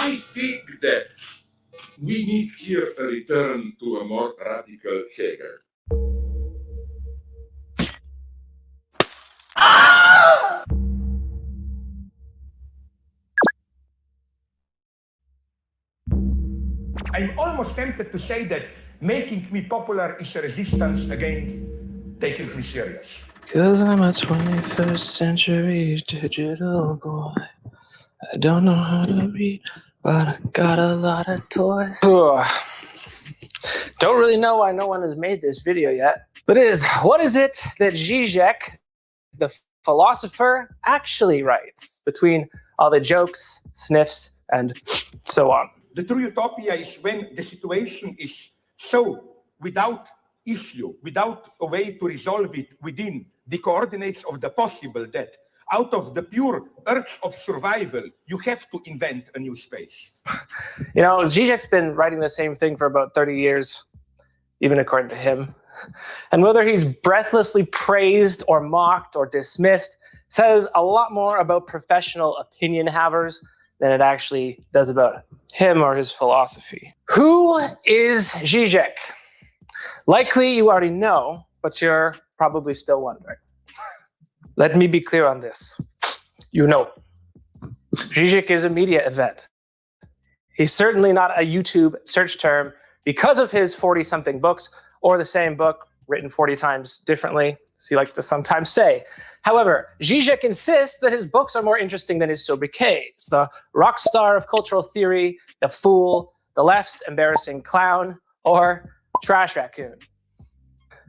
I think that we need here a return to a more radical Hegel. I'm almost tempted to say that making me popular is a resistance against taking me serious. 'Cause I'm a 21st century digital boy. I don't know how to read, but I got a lot of toys. Don't really know why no one has made this video yet, but what is it that Zizek, the philosopher, actually writes between all the jokes, sniffs, and so on? The true utopia is when the situation is so without issue, without a way to resolve it within the coordinates of the possible, that out of the pure urge of survival, you have to invent a new space. You know, Zizek's been writing the same thing for about 30 years, even according to him. And whether he's breathlessly praised or mocked or dismissed says a lot more about professional opinion havers than it actually does about him or his philosophy. Who is Zizek? Likely you already know, but you're probably still wondering. Let me be clear on this. You know, Zizek is a media event. He's certainly not a YouTube search term because of his 40-something books, or the same book written 40 times differently, as he likes to sometimes say. However, Zizek insists that his books are more interesting than his sobriquets: the rock star of cultural theory, the fool, the left's embarrassing clown, or trash raccoon.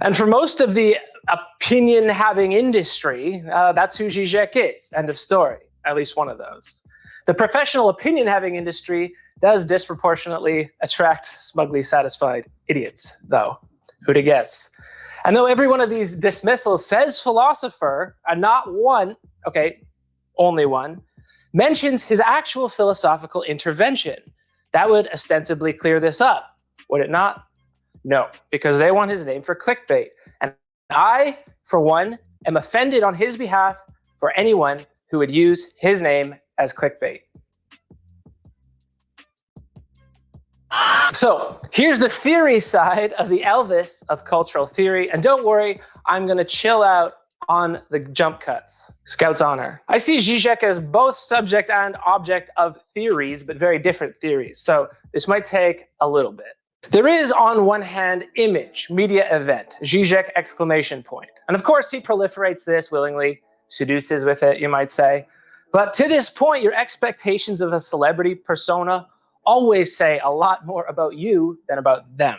And for most of the opinion-having industry, that's who Zizek is. End of story. At least one of those. The professional opinion-having industry does disproportionately attract smugly satisfied idiots, though. Who'd have guessed? And though every one of these dismissals says philosopher, and not one, okay, only one, mentions his actual philosophical intervention, that would ostensibly clear this up, would it not? No, because they want his name for clickbait. And I, for one, am offended on his behalf for anyone who would use his name as clickbait. So here's the theory side of the Elvis of cultural theory. And don't worry, I'm going to chill out on the jump cuts. Scout's honor. I see Zizek as both subject and object of theories, but very different theories. So this might take a little bit. There is, on one hand, image, media event, Zizek exclamation point. And of course, he proliferates this willingly, seduces with it, you might say. But to this point, your expectations of a celebrity persona always say a lot more about you than about them.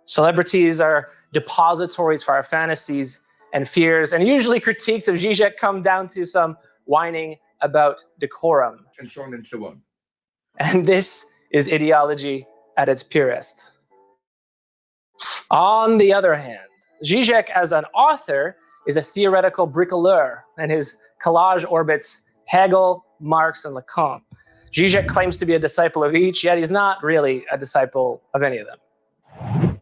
Celebrities are depositories for our fantasies and fears, and usually critiques of Zizek come down to some whining about decorum. And so on and so on. And this is ideology at its purest. On the other hand, Zizek as an author is a theoretical bricoleur, and his collage orbits Hegel, Marx, and Lacan. Zizek claims to be a disciple of each, yet he's not really a disciple of any of them.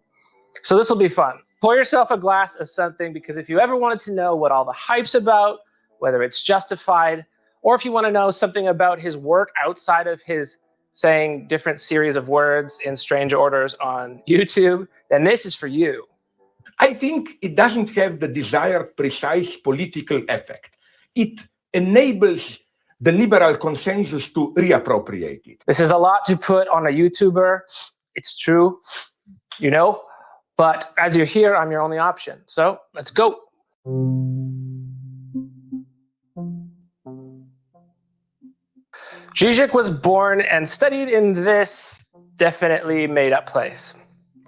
So this will be fun. Pour yourself a glass of something, because if you ever wanted to know what all the hype's about, whether it's justified, or if you want to know something about his work outside of his saying different series of words in strange orders on YouTube, then this is for you. I think it doesn't have the desired precise political effect. It enables the liberal consensus to reappropriate it. This is a lot to put on a YouTuber. It's true, you know, but as you're here, I'm your only option. So let's go. Zizek was born and studied in this definitely made up place.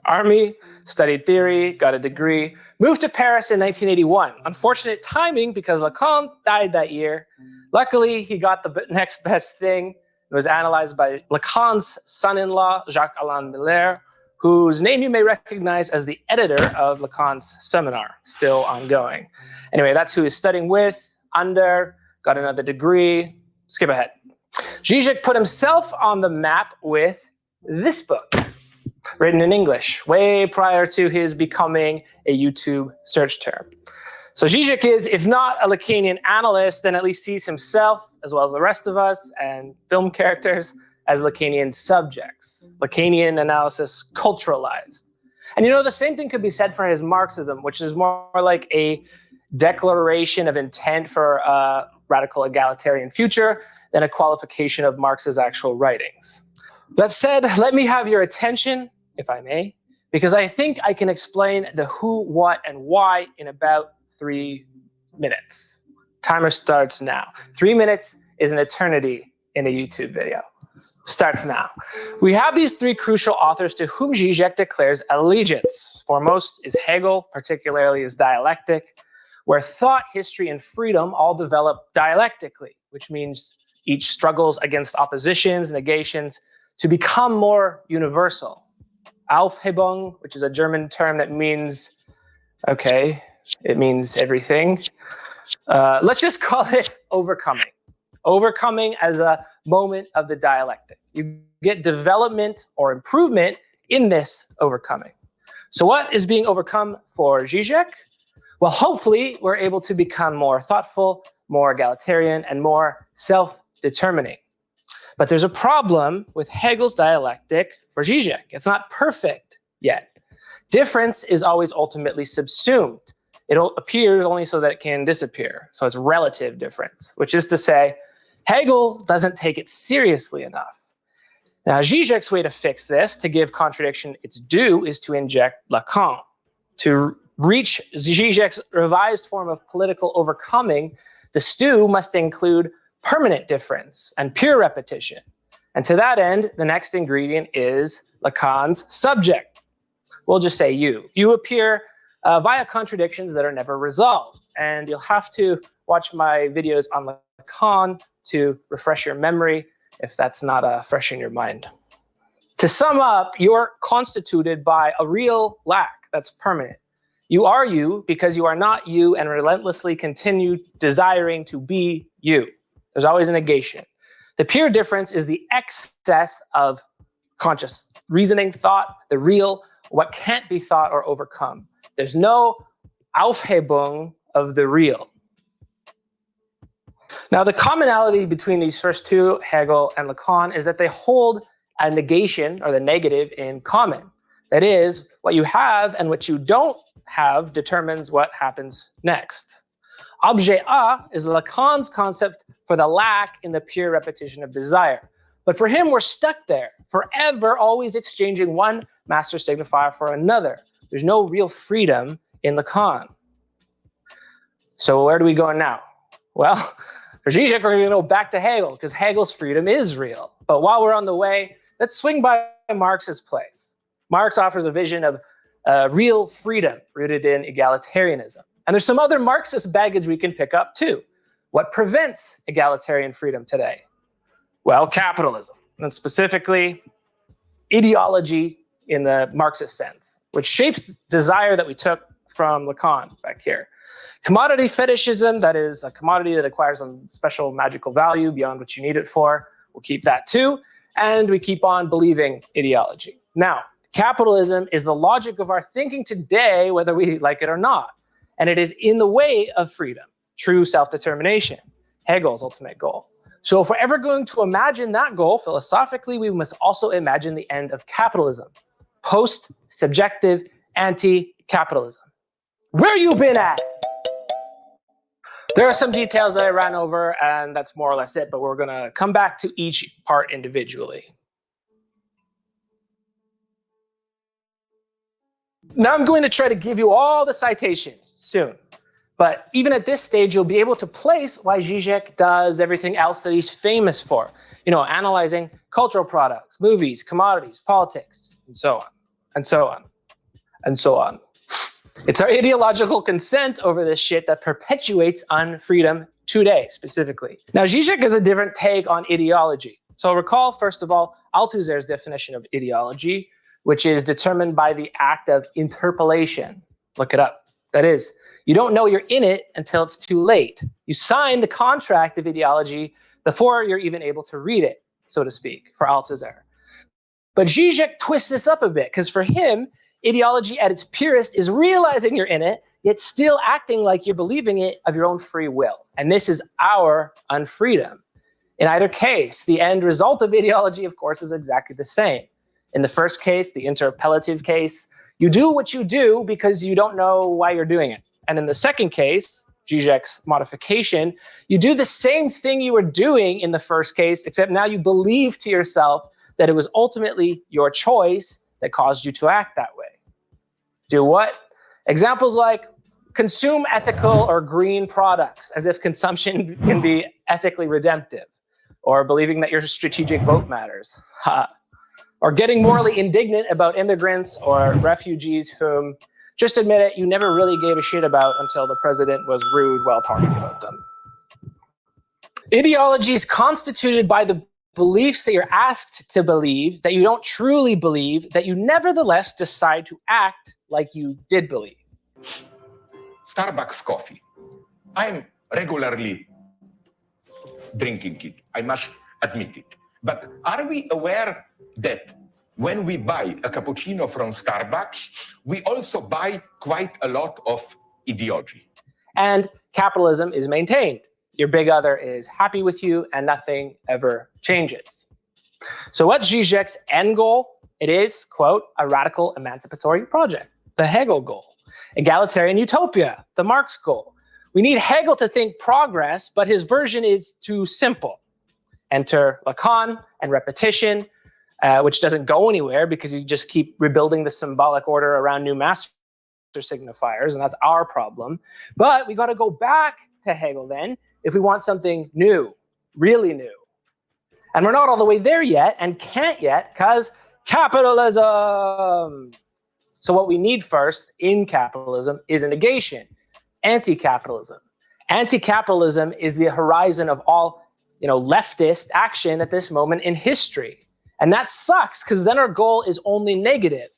Army, studied theory, got a degree, moved to Paris in 1981. Unfortunate timing because Lacan died that year. Luckily, he got the next best thing. It was analyzed by Lacan's son-in-law, Jacques-Alain Miller, whose name you may recognize as the editor of Lacan's seminar, still ongoing. Anyway, that's who he's studying with, under, got another degree. Skip ahead. Zizek put himself on the map with this book, written in English, way prior to his becoming a YouTube search term. So Zizek is, if not a Lacanian analyst, then at least sees himself, as well as the rest of us, and film characters, as Lacanian subjects, Lacanian analysis culturalized. And you know, the same thing could be said for his Marxism, which is more like a declaration of intent for a radical egalitarian future than a qualification of Marx's actual writings. That said, let me have your attention, if I may, because I think I can explain the who, what, and why in about 3 minutes. Timer starts now. 3 minutes is an eternity in a YouTube video. Starts now. We have these three crucial authors to whom Zizek declares allegiance. Foremost is Hegel, particularly his dialectic, where thought, history, and freedom all develop dialectically, which means each struggles against oppositions, negations, to become more universal. Aufhebung, which is a German term that means, okay, it means everything. Let's just call it overcoming. Overcoming as a moment of the dialectic. You get development or improvement in this overcoming. So what is being overcome for Zizek? Well, hopefully we're able to become more thoughtful, more egalitarian, and more self-determining. But there's a problem with Hegel's dialectic for Zizek. It's not perfect yet. Difference is always ultimately subsumed. It appears only so that it can disappear. So it's relative difference, which is to say, Hegel doesn't take it seriously enough. Now, Zizek's way to fix this, to give contradiction its due, is to inject Lacan. To reach Zizek's revised form of political overcoming, the stew must include permanent difference and pure repetition. And to that end, the next ingredient is Lacan's subject. We'll just say you. You appear via contradictions that are never resolved. And you'll have to watch my videos on Lacan to refresh your memory if that's not fresh in your mind. To sum up, you're constituted by a real lack that's permanent. You are you because you are not you and relentlessly continue desiring to be you. There's always a negation. The pure difference is the excess of conscious reasoning, thought, the real, what can't be thought or overcome. There's no Aufhebung of the real. Now, the commonality between these first two, Hegel and Lacan, is that they hold a negation or the negative in common. That is, what you have and what you don't have determines what happens next. Objet A is Lacan's concept for the lack in the pure repetition of desire. But for him, we're stuck there, forever always exchanging one master signifier for another. There's no real freedom in Lacan. So where do we go now? Well, for Zizek, we're going to go back to Hegel, because Hegel's freedom is real. But while we're on the way, let's swing by Marx's place. Marx offers a vision of real freedom rooted in egalitarianism. And there's some other Marxist baggage we can pick up too. What prevents egalitarian freedom today? Well, capitalism, and specifically ideology in the Marxist sense, which shapes the desire that we took from Lacan back here. Commodity fetishism, that is a commodity that acquires some special magical value beyond what you need it for. We'll keep that too. And we keep on believing ideology. Now, capitalism is the logic of our thinking today, whether we like it or not. And it is in the way of freedom, true self-determination, Hegel's ultimate goal. So if we're ever going to imagine that goal philosophically, we must also imagine the end of capitalism, post-subjective anti-capitalism. Where you been at? There are some details that I ran over, and that's more or less it, but we're going to come back to each part individually. Now I'm going to try to give you all the citations soon. But even at this stage, you'll be able to place why Zizek does everything else that he's famous for. You know, analyzing cultural products, movies, commodities, politics, and so on, and so on, and so on. It's our ideological consent over this shit that perpetuates unfreedom today, specifically. Now, Zizek has a different take on ideology. So recall, first of all, Althusser's definition of ideology, which is determined by the act of interpellation. Look it up. That is, you don't know you're in it until it's too late. You sign the contract of ideology before you're even able to read it, so to speak, for Althusser. But Zizek twists this up a bit, because for him, ideology at its purest is realizing you're in it, yet still acting like you're believing it of your own free will. And this is our unfreedom. In either case, the end result of ideology, of course, is exactly the same. In the first case, the interpellative case, you do what you do because you don't know why you're doing it. And in the second case, Zizek's modification, you do the same thing you were doing in the first case, except now you believe to yourself that it was ultimately your choice that caused you to act that way. Do what? Examples like consume ethical or green products, as if consumption can be ethically redemptive, or believing that your strategic vote matters, or getting morally indignant about immigrants or refugees whom, just admit it, you never really gave a shit about until the president was rude while talking about them. Ideology is constituted by the beliefs that you're asked to believe, that you don't truly believe, that you nevertheless decide to act like you did believe. Starbucks coffee. I'm regularly drinking it, I must admit it. But are we aware that when we buy a cappuccino from Starbucks, we also buy quite a lot of ideology? And capitalism is maintained. Your big other is happy with you and nothing ever changes. So what's Zizek's end goal? It is, quote, a radical emancipatory project, the Hegel goal. Egalitarian utopia, the Marx goal. We need Hegel to think progress, but his version is too simple. Enter Lacan and repetition, which doesn't go anywhere because you just keep rebuilding the symbolic order around new master signifiers, and that's our problem. But we got to go back to Hegel then if we want something new, really new. And we're not all the way there yet and can't yet because capitalism. So what we need first in capitalism is a negation, anti-capitalism. Anti-capitalism is the horizon of all, leftist action at this moment in history. And that sucks because then our goal is only negative.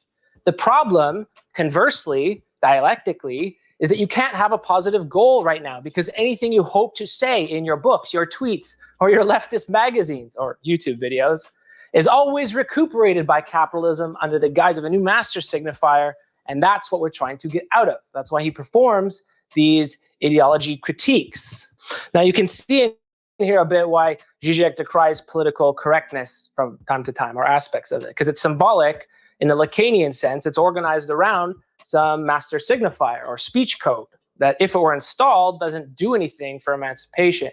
The problem, conversely, dialectically, is that you can't have a positive goal right now because anything you hope to say in your books, your tweets, or your leftist magazines or YouTube videos is always recuperated by capitalism under the guise of a new master signifier, and that's what we're trying to get out of. That's why he performs these ideology critiques. Now you can see in here a bit why Zizek decries political correctness from time to time, or aspects of it, because it's symbolic in the Lacanian sense. It's organized around some master signifier or speech code that, if it were installed, doesn't do anything for emancipation.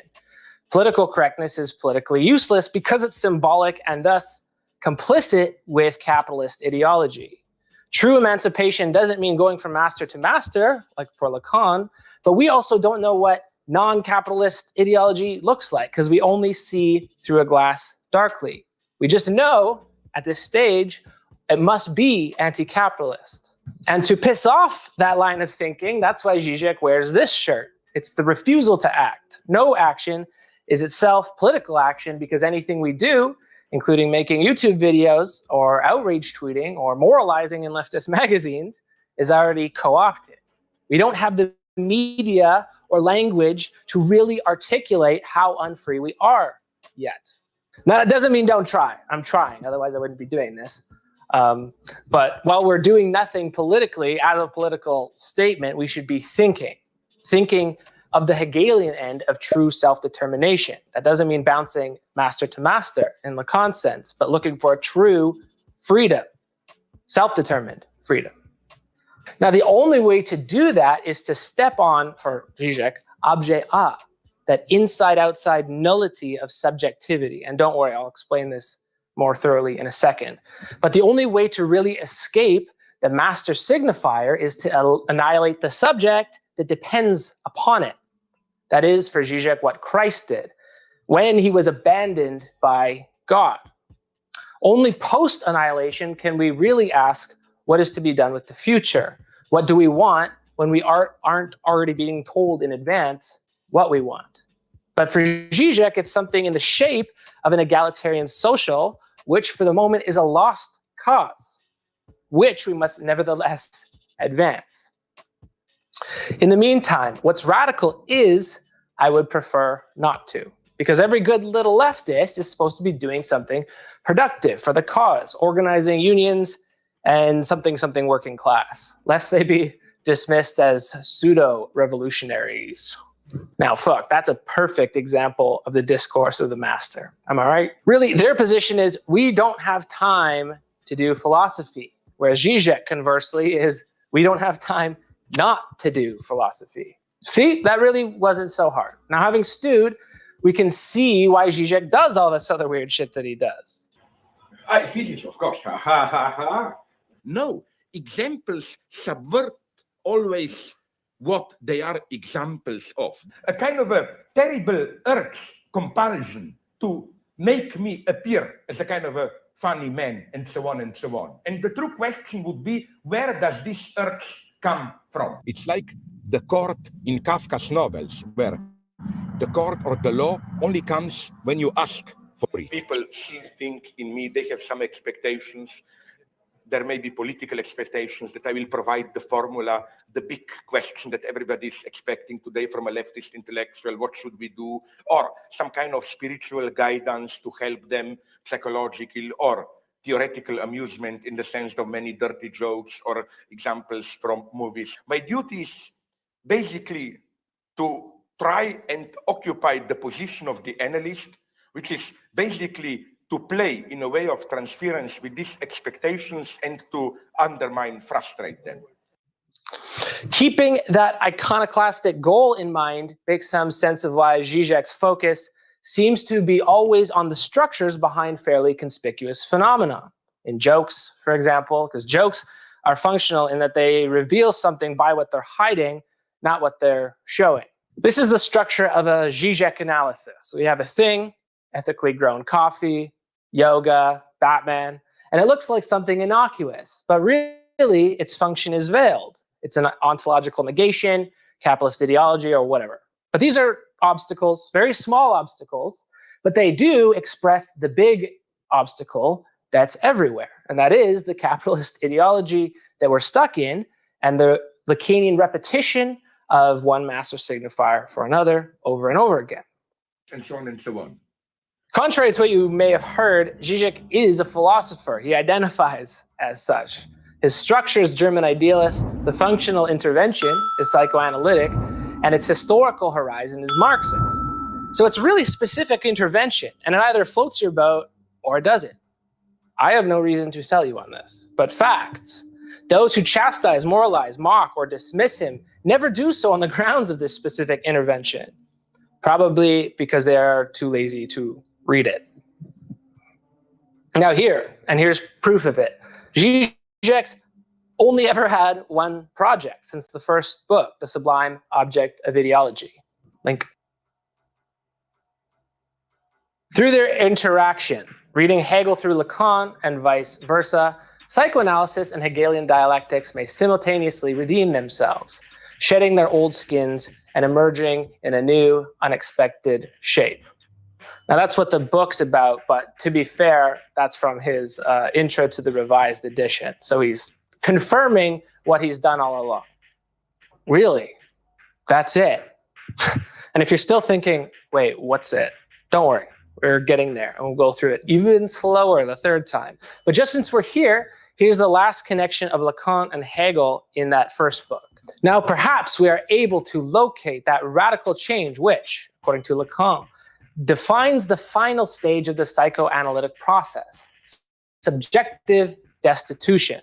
Political correctness is politically useless because it's symbolic and thus complicit with capitalist ideology. True emancipation doesn't mean going from master to master, like for Lacan, but we also don't know what non-capitalist ideology looks like because we only see through a glass darkly. We just know at this stage it must be anti-capitalist. And to piss off that line of thinking, that's why Zizek wears this shirt. It's the refusal to act. No action is itself political action because anything we do, including making YouTube videos or outrage tweeting or moralizing in leftist magazines, is already co-opted. We don't have the media or language to really articulate how unfree we are yet. Now, that doesn't mean don't try. I'm trying, otherwise I wouldn't be doing this. But while we're doing nothing politically as a political statement, we should be thinking of the Hegelian end of true self-determination. That doesn't mean bouncing master to master in Lacan's sense, but looking for a true freedom, self-determined freedom. Now, the only way to do that is to step on, for Zizek, objet A, that inside-outside nullity of subjectivity. And don't worry, I'll explain this more thoroughly in a second. But the only way to really escape the master signifier is to annihilate the subject that depends upon it. That is, for Zizek, what Christ did when he was abandoned by God. Only post-annihilation can we really ask what is to be done with the future. What do we want when we aren't already being told in advance what we want? But for Zizek, it's something in the shape of an egalitarian social, which for the moment is a lost cause, which we must nevertheless advance. In the meantime, what's radical is, I would prefer not to, because every good little leftist is supposed to be doing something productive for the cause, organizing unions and something working class, lest they be dismissed as pseudo-revolutionaries. Now, fuck, that's a perfect example of the discourse of the master. Am I right? Really, their position is we don't have time to do philosophy, whereas Zizek, conversely, is we don't have time not to do philosophy. See, that really wasn't so hard. Now, having stewed, we can see why Zizek does all this other weird shit that he does. Physics, of course. Ha, ha, ha, ha. No, examples subvert always what they are examples of. A kind of a terrible urge, compulsion to make me appear as a kind of a funny man, and so on and so on. And the true question would be, where does this urge come from? It's like the court in Kafka's novels, where the court or the law only comes when you ask for it. People see things in me, they have some expectations. There may be political expectations that I will provide the formula, the big question that everybody is expecting today from a leftist intellectual, what should we do? Or some kind of spiritual guidance to help them, psychological or theoretical amusement in the sense of many dirty jokes or examples from movies. My duty is basically to try and occupy the position of the analyst, which is basically to play in a way of transference with these expectations and to undermine, frustrate them. Keeping that iconoclastic goal in mind makes some sense of why Zizek's focus seems to be always on the structures behind fairly conspicuous phenomena. In jokes, for example, because jokes are functional in that they reveal something by what they're hiding, not what they're showing. This is the structure of a Zizek analysis. We have a thing, ethically grown coffee, yoga, Batman, and it looks like something innocuous, but really its function is veiled. It's an ontological negation, capitalist ideology, or whatever. But these are obstacles, very small obstacles, but they do express the big obstacle that's everywhere, and that is the capitalist ideology that we're stuck in and the Lacanian repetition of one master signifier for another over and over again. And so on and so on. Contrary to what you may have heard, Zizek is a philosopher. He identifies as such. His structure is German idealist, the functional intervention is psychoanalytic, and its historical horizon is Marxist. So it's really specific intervention, and it either floats your boat or it doesn't. I have no reason to sell you on this, but facts. Those who chastise, moralize, mock, or dismiss him never do so on the grounds of this specific intervention, probably because they are too lazy to read it. Now here's proof of it. Zizek's only ever had one project since the first book, The Sublime Object of Ideology. Link. Through their interaction, reading Hegel through Lacan and vice versa, psychoanalysis and Hegelian dialectics may simultaneously redeem themselves, shedding their old skins and emerging in a new, unexpected shape. Now that's what the book's about, but to be fair, that's from his intro to the revised edition. So he's confirming what he's done all along. Really, that's it. And if you're still thinking, wait, what's it? Don't worry, we're getting there and we'll go through it even slower the third time. But just since we're here, here's the last connection of Lacan and Hegel in that first book. Now, perhaps we are able to locate that radical change, which, according to Lacan, defines the final stage of the psychoanalytic process, subjective destitution.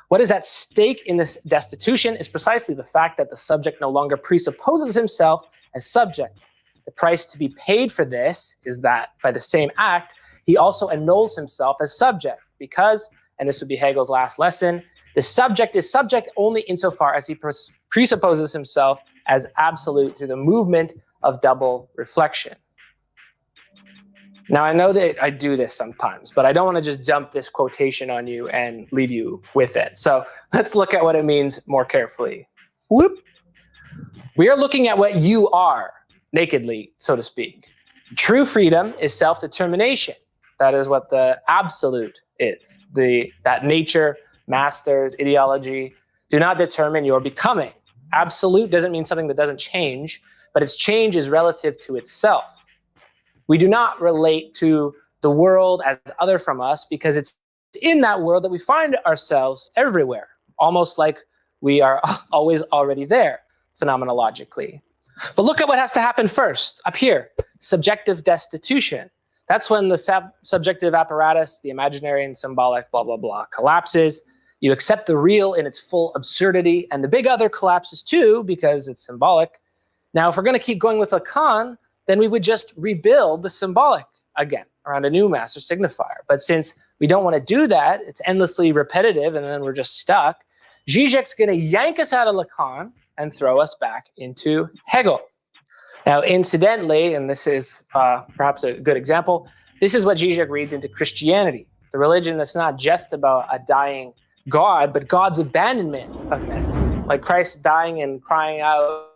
What is at stake in this destitution is precisely the fact that the subject no longer presupposes himself as subject. The price to be paid for this is that, by the same act, he also annuls himself as subject because, and this would be Hegel's last lesson, the subject is subject only insofar as he presupposes himself as absolute through the movement of double reflection. Now, I know that I do this sometimes, but I don't want to just dump this quotation on you and leave you with it. So let's look at what it means more carefully. Whoop. We are looking at what you are, nakedly, so to speak. True freedom is self-determination. That is what the absolute is. That nature, masters, ideology do not determine your becoming. Absolute doesn't mean something that doesn't change, but its change is relative to itself. We do not relate to the world as other from us because it's in that world that we find ourselves everywhere, almost like we are always already there phenomenologically. But look at what has to happen first. Up here, subjective destitution. That's when the subjective apparatus, the imaginary and symbolic, blah, blah, blah, collapses. You accept the real in its full absurdity, and the big other collapses too because it's symbolic. Now, if we're going to keep going with Lacan, then we would just rebuild the symbolic again around a new master signifier. But since we don't want to do that, it's endlessly repetitive, and then we're just stuck. Zizek's going to yank us out of Lacan and throw us back into Hegel. Now, incidentally, and this is perhaps a good example, this is what Zizek reads into Christianity, the religion that's not just about a dying God, but God's abandonment of men, like Christ dying and crying out,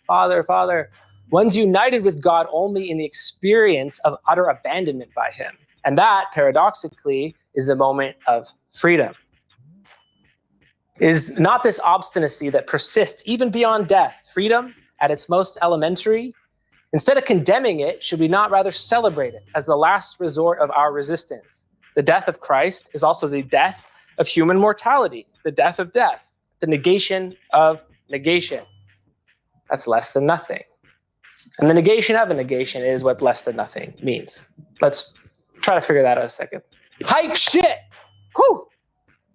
Father, Father. One's united with God only in the experience of utter abandonment by him. And that, paradoxically, is the moment of freedom. Is not this obstinacy that persists even beyond death, freedom at its most elementary? Instead of condemning it, should we not rather celebrate it as the last resort of our resistance? The death of Christ is also the death of human mortality, the death of death, the negation of negation. That's less than nothing. And the negation of a negation is what less than nothing means. Let's try to figure that out a second. Hype shit! Whew!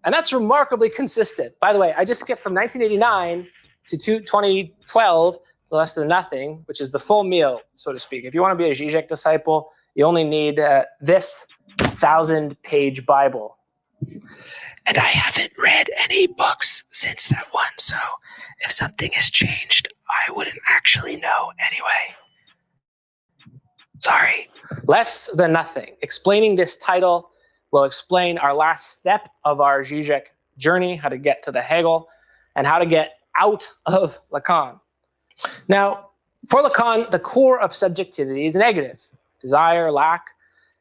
And that's remarkably consistent. By the way, I just skipped from 1989 to 2012 to less than nothing, which is the full meal, so to speak. If you want to be a Zizek disciple, you only need this 1,000-page Bible. And I haven't read any books since that one, so if something has changed, I wouldn't actually know anyway. Sorry. Less than nothing. Explaining this title will explain our last step of our Zizek journey, how to get to the Hegel, and how to get out of Lacan. Now, for Lacan, the core of subjectivity is negative, desire, lack,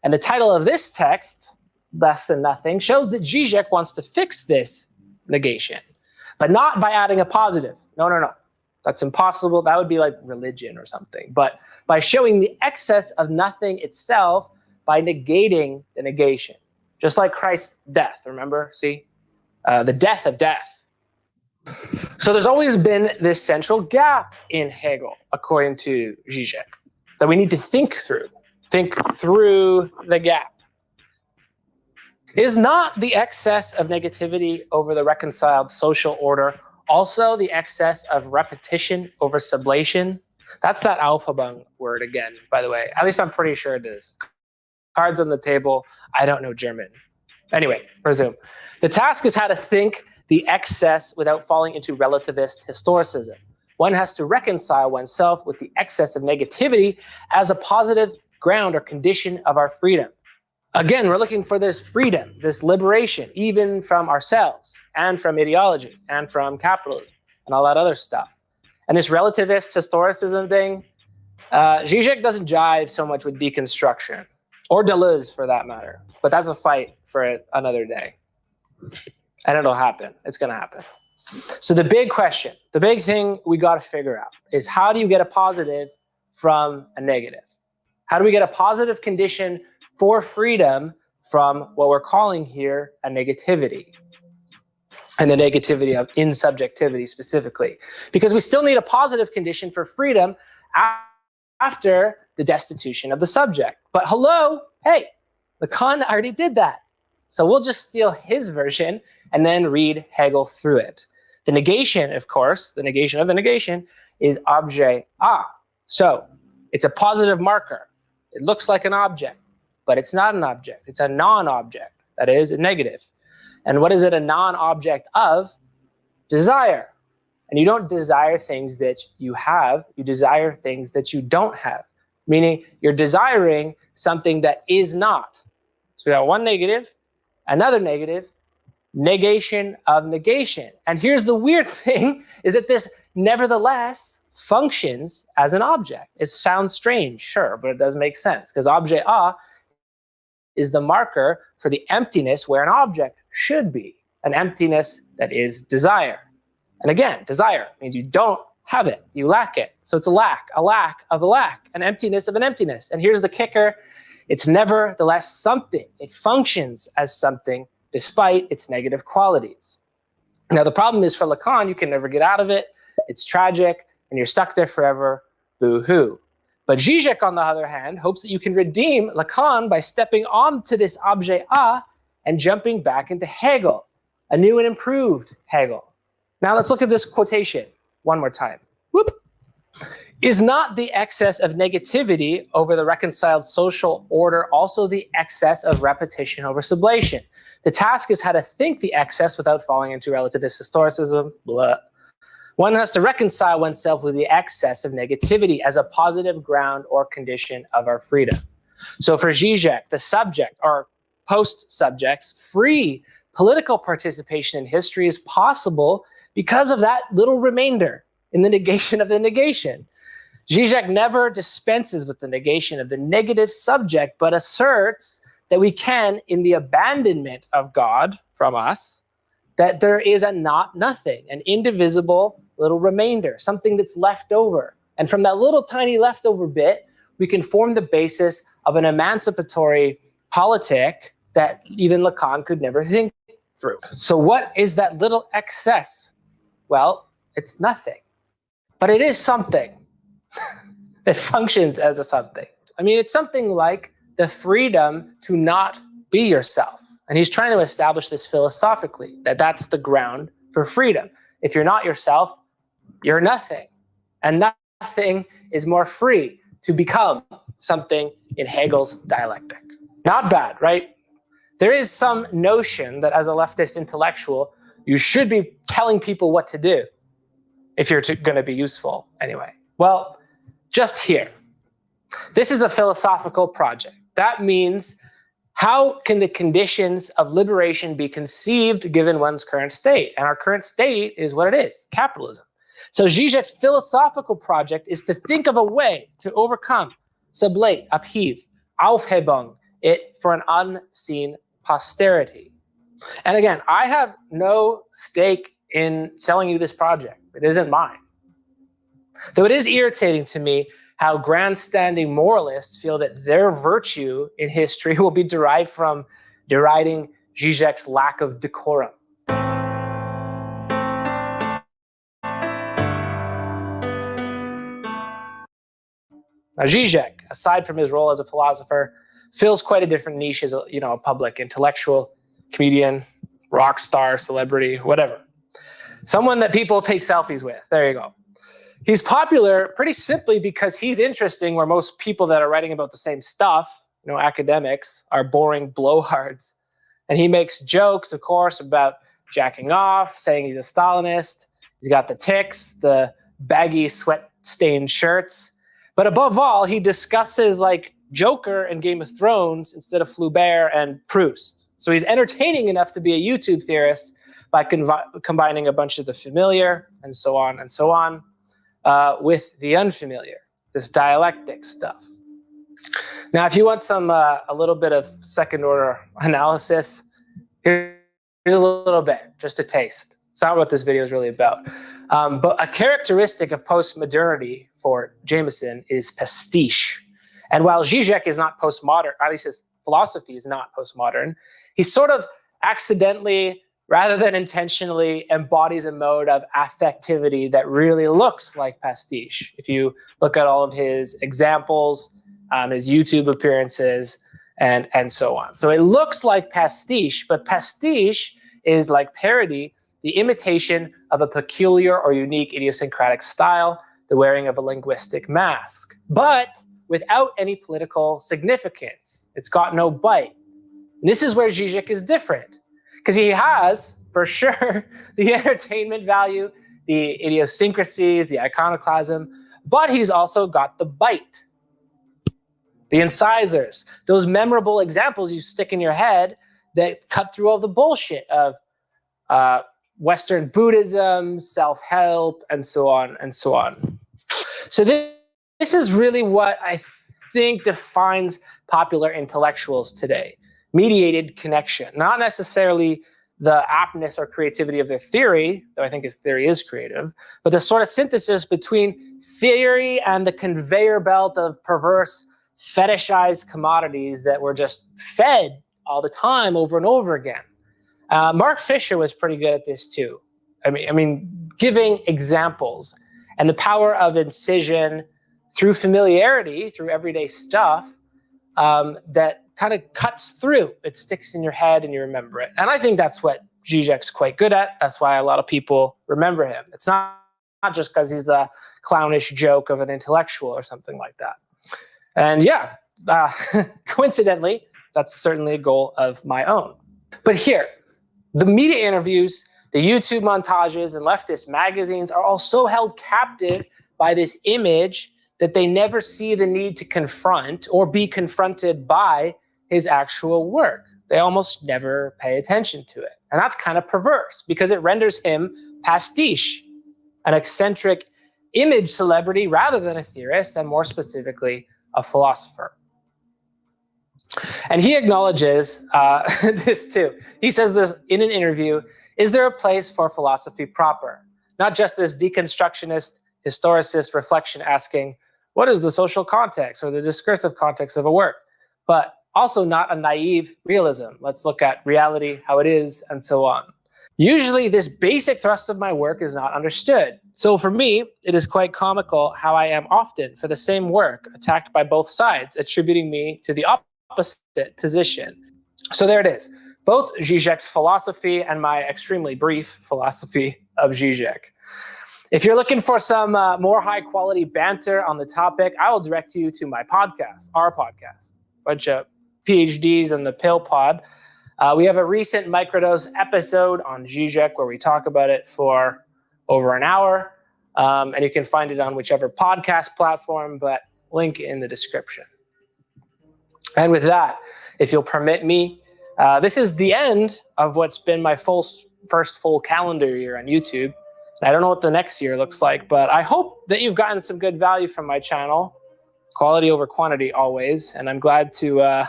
and the title of this text, Less Than Nothing, shows that Zizek wants to fix this negation, but not by adding a positive. No, no, no. That's impossible. That would be like religion or something. But by showing the excess of nothing itself by negating the negation. Just like Christ's death, remember? See? The death of death. So there's always been this central gap in Hegel, according to Zizek, that we need to think through. Think through the gap. Is not the excess of negativity over the reconciled social order also the excess of repetition over sublation? That's that Alphabung word again, by the way. At least I'm pretty sure it is. Cards on the table. I don't know German. Anyway, resume. The task is how to think the excess without falling into relativist historicism. One has to reconcile oneself with the excess of negativity as a positive ground or condition of our freedom. Again, we're looking for this freedom, this liberation, even from ourselves and from ideology and from capitalism and all that other stuff. And this relativist historicism thing, Zizek doesn't jive so much with deconstruction, or Deleuze for that matter. But that's a fight for another day. And it'll happen. It's going to happen. So the big question, the big thing we got to figure out is how do you get a positive from a negative? How do we get a positive condition for freedom from what we're calling here a negativity? And the negativity of insubjectivity specifically. Because we still need a positive condition for freedom after the destitution of the subject. But hello, hey, Lacan already did that. So we'll just steal his version and then read Hegel through it. The negation, of course, the negation of the negation is objet a. So it's a positive marker. It looks like an object, but it's not an object. It's a non-object, that is, a negative. And what is it a non-object of? Desire. And you don't desire things that you have, you desire things that you don't have. Meaning you're desiring something that is not. So we got one negative, another negative, negation of negation. And here's the weird thing, is that this nevertheless functions as an object. It sounds strange, sure, but it does make sense, because objet a is the marker for the emptiness where an object should be, an emptiness that is desire. And again, desire means you don't have it, you lack it. So it's a lack of a lack, an emptiness of an emptiness. And here's the kicker, it's nevertheless something. It functions as something despite its negative qualities. Now the problem is for Lacan, you can never get out of it. It's tragic. and you're stuck there forever, boo-hoo. But Zizek, on the other hand, hopes that you can redeem Lacan by stepping onto this objet A and jumping back into Hegel, a new and improved Hegel. Now let's look at this quotation one more time. Whoop. Is not the excess of negativity over the reconciled social order also the excess of repetition over sublation? The task is how to think the excess without falling into relativist historicism, blah. One has to reconcile oneself with the excess of negativity as a positive ground or condition of our freedom. So for Zizek, the subject or post-subjects, free political participation in history is possible because of that little remainder in the negation of the negation. Zizek never dispenses with the negation of the negative subject, but asserts that we can, in the abandonment of God from us, that there is a nothing, an indivisible little remainder, something that's left over. And from that little tiny leftover bit, we can form the basis of an emancipatory politic that even Lacan could never think through. So what is that little excess? Well, it's nothing, but it is something. It functions as a something. I mean, it's something like the freedom to not be yourself. And he's trying to establish this philosophically, that that's the ground for freedom. If you're not yourself, you're nothing. And nothing is more free to become something in Hegel's dialectic. Not bad, right? There is some notion that as a leftist intellectual, you should be telling people what to do if you're going to be useful anyway. Well, just here. This is a philosophical project. That means, how can the conditions of liberation be conceived given one's current state? And our current state is what it is, capitalism. So Zizek's philosophical project is to think of a way to overcome, sublate, upheave, Aufhebung, it for an unseen posterity. And again, I have no stake in selling you this project. It isn't mine. Though it is irritating to me how grandstanding moralists feel that their virtue in history will be derived from deriding Zizek's lack of decorum. Now, Zizek, aside from his role as a philosopher, fills quite a different niche as a public intellectual, comedian, rock star, celebrity, whatever. Someone that people take selfies with. There you go. He's popular pretty simply because he's interesting, where most people that are writing about the same stuff, academics, are boring blowhards. And he makes jokes, of course, about jacking off, saying he's a Stalinist. He's got the tics, the baggy, sweat-stained shirts. But above all, he discusses like Joker and Game of Thrones instead of Flaubert and Proust. So he's entertaining enough to be a YouTube theorist by combining a bunch of the familiar and so on with the unfamiliar, this dialectic stuff. Now, if you want some a little bit of second order analysis, here's a little bit, just a taste. It's not what this video is really about. But a characteristic of postmodernity for Jameson is pastiche. And while Zizek is not postmodern, at least his philosophy is not postmodern, he sort of accidentally, rather than intentionally, embodies a mode of affectivity that really looks like pastiche. If you look at all of his examples, his YouTube appearances, and so on. So it looks like pastiche, but pastiche is like parody, the imitation of a peculiar or unique idiosyncratic style, the wearing of a linguistic mask, but without any political significance. It's got no bite. And this is where Zizek is different, because he has, for sure, the entertainment value, the idiosyncrasies, the iconoclasm, but he's also got the bite, the incisors, those memorable examples you stick in your head that cut through all the bullshit of Western Buddhism, self-help, and so on and so on. So this is really what I think defines popular intellectuals today. Mediated connection, not necessarily the aptness or creativity of their theory, though I think his theory is creative, but the sort of synthesis between theory and the conveyor belt of perverse, fetishized commodities that were just fed all the time over and over again. Mark Fisher was pretty good at this too. I mean, giving examples and the power of incision through familiarity, through everyday stuff, that kind of cuts through. It sticks in your head and you remember it. And I think that's what Zizek's quite good at. That's why a lot of people remember him. It's not just because he's a clownish joke of an intellectual or something like that. And yeah, coincidentally, that's certainly a goal of my own. But here, the media interviews, the YouTube montages, and leftist magazines are all so held captive by this image that they never see the need to confront or be confronted by his actual work. They almost never pay attention to it. And that's kind of perverse because it renders him pastiche, an eccentric image celebrity rather than a theorist, and more specifically, a philosopher. And he acknowledges this too. He says this in an interview: is there a place for philosophy proper? Not just this deconstructionist, historicist reflection asking, what is the social context or the discursive context of a work? But also not a naive realism. Let's look at reality, how it is, and so on. Usually this basic thrust of my work is not understood. So for me, it is quite comical how I am often, for the same work, attacked by both sides, attributing me to the opposite position. So there it is. Both Zizek's philosophy and my extremely brief philosophy of Zizek. If you're looking for some more high quality banter on the topic, I will direct you to my podcast, our podcast, a bunch of PhDs in the pill pod. We have a recent microdose episode on Zizek where we talk about it for over an hour. And you can find it on whichever podcast platform, but link in the description. And with that, if you'll permit me, this is the end of what's been my first full calendar year on YouTube. I don't know what the next year looks like, but I hope that you've gotten some good value from my channel. Quality over quantity always. And I'm glad to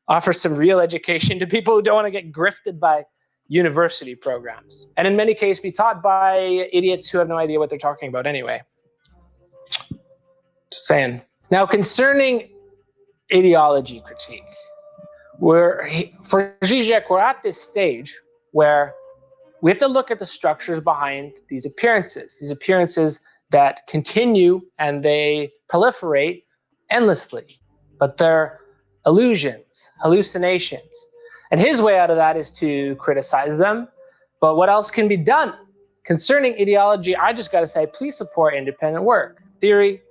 offer some real education to people who don't want to get grifted by university programs. And in many cases, be taught by idiots who have no idea what they're talking about anyway. Just saying. Now, concerning ideology critique, for Zizek, we're at this stage where we have to look at the structures behind these appearances that continue and they proliferate endlessly, but they're illusions, hallucinations. And his way out of that is to criticize them. But what else can be done? Concerning ideology, I just got to say, please support independent work, theory,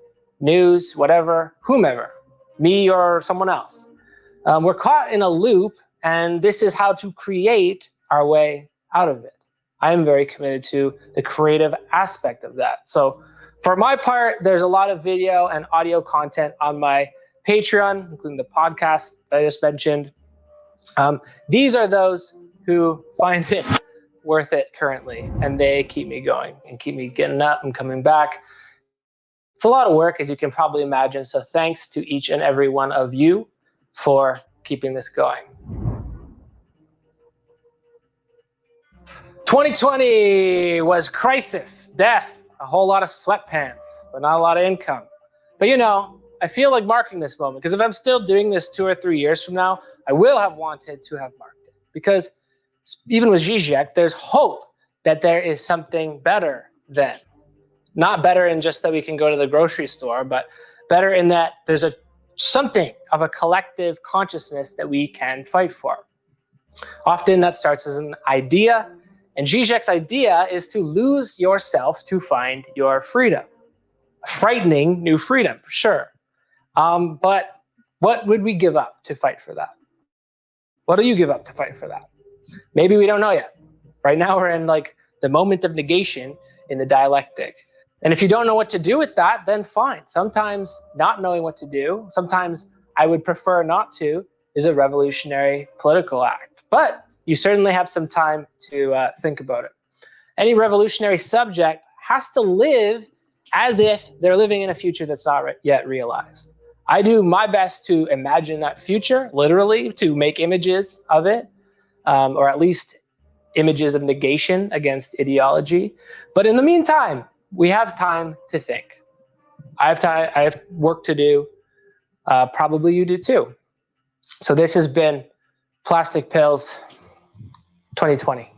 news, whatever, whomever, me or someone else. We're caught in a loop, and this is how to create our way out of it. I am very committed to the creative aspect of that. So for my part, there's a lot of video and audio content on my Patreon, including the podcast that I just mentioned. These are those who find it worth it currently, and they keep me going and keep me getting up and coming back. It's a lot of work, as you can probably imagine, so thanks to each and every one of you for keeping this going. 2020 was crisis, death, a whole lot of sweatpants, but not a lot of income. But you know, I feel like marking this moment, because if I'm still doing this 2 or 3 years from now, I will have wanted to have marked it. Because even with Zizek, there's hope that there is something better then. Not better in just that we can go to the grocery store, but better in that there's something of a collective consciousness that we can fight for. Often that starts as an idea, and Zizek's idea is to lose yourself to find your freedom. A frightening new freedom, sure. But what would we give up to fight for that? What do you give up to fight for that? Maybe we don't know yet. Right now we're in like the moment of negation in the dialectic. And if you don't know what to do with that, then fine. Sometimes not knowing what to do, sometimes I would prefer not to, is a revolutionary political act. But you certainly have some time to think about it. Any revolutionary subject has to live as if they're living in a future that's not yet realized. I do my best to imagine that future, literally, to make images of it, or at least images of negation against ideology. But in the meantime, we have time to think. I have work to do. Probably you do too. So this has been Plastic Pills 2020.